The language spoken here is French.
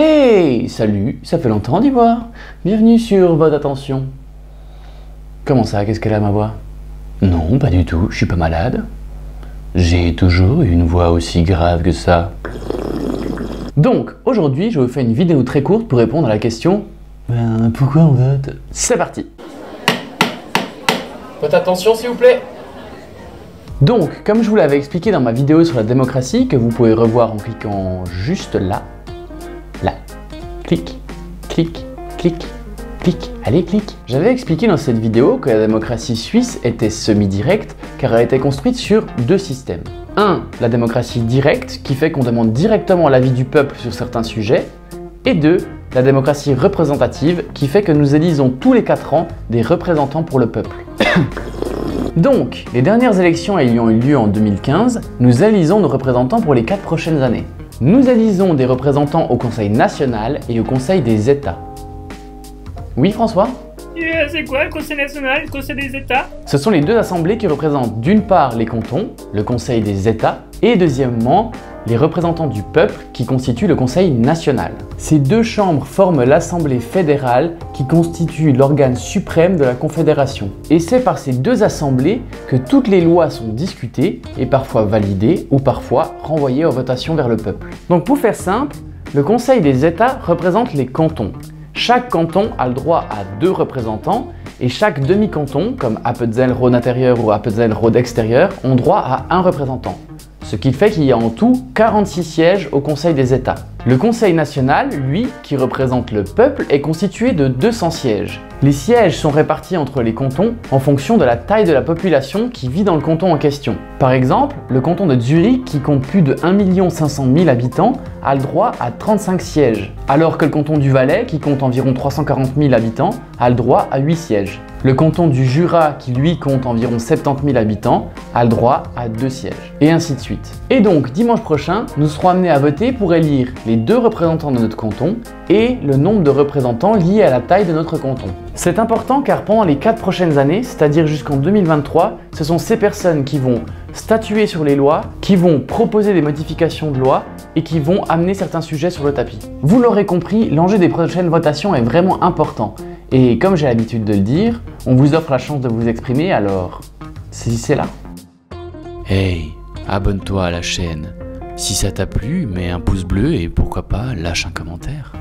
Hey, salut, ça fait longtemps d'y voir. Bienvenue sur Votre Attention. Comment ça, qu'est-ce qu'elle a ma voix? Non, pas du tout, je suis pas malade. J'ai toujours eu une voix aussi grave que ça. Donc, aujourd'hui, je vous fais une vidéo très courte pour répondre à la question pourquoi on vote? C'est parti. Votre attention s'il vous plaît. Donc, comme je vous l'avais expliqué dans ma vidéo sur la démocratie, que vous pouvez revoir en cliquant juste là, clic, clic, clic, clic, allez clic. J'avais expliqué dans cette vidéo que la démocratie suisse était semi-directe car elle a été construite sur deux systèmes. 1. La démocratie directe qui fait qu'on demande directement l'avis du peuple sur certains sujets. Et 2. La démocratie représentative qui fait que nous élisons tous les 4 ans des représentants pour le peuple. Donc, les dernières élections ayant eu lieu en 2015, nous élisons nos représentants pour les 4 prochaines années. Nous élisons des représentants au Conseil national et au Conseil des États. Oui, François? C'est quoi le Conseil national, le Conseil des États? Ce sont les deux assemblées qui représentent d'une part les cantons, le Conseil des États, et deuxièmement, les représentants du peuple qui constituent le Conseil national. Ces deux chambres forment l'Assemblée fédérale qui constitue l'organe suprême de la Confédération. Et c'est par ces deux assemblées que toutes les lois sont discutées et parfois validées ou parfois renvoyées aux votations vers le peuple. Donc pour faire simple, le Conseil des États représente les cantons. Chaque canton a le droit à 2 représentants et chaque demi-canton, comme Appenzell-Rhône intérieur ou Appenzell-Rhône extérieur, ont droit à 1 représentant. Ce qui fait qu'il y a en tout 46 sièges au Conseil des États. Le Conseil national, lui, qui représente le peuple, est constitué de 200 sièges. Les sièges sont répartis entre les cantons en fonction de la taille de la population qui vit dans le canton en question. Par exemple, le canton de Zurich, qui compte plus de 1 500 000 habitants, a le droit à 35 sièges, alors que le canton du Valais, qui compte environ 340 000 habitants, a le droit à 8 sièges. Le canton du Jura, qui lui compte environ 70 000 habitants, a le droit à 2 sièges, et ainsi de suite. Et donc, dimanche prochain, nous serons amenés à voter pour élire les 2 représentants de notre canton et le nombre de représentants liés à la taille de notre canton. C'est important car pendant les 4 prochaines années, c'est-à-dire jusqu'en 2023, ce sont ces personnes qui vont statuer sur les lois, qui vont proposer des modifications de loi et qui vont amener certains sujets sur le tapis. Vous l'aurez compris, l'enjeu des prochaines votations est vraiment important. Et comme j'ai l'habitude de le dire, on vous offre la chance de vous exprimer, alors saisissez-la. Hey, abonne-toi à la chaîne. Si ça t'a plu, mets un pouce bleu et pourquoi pas lâche un commentaire.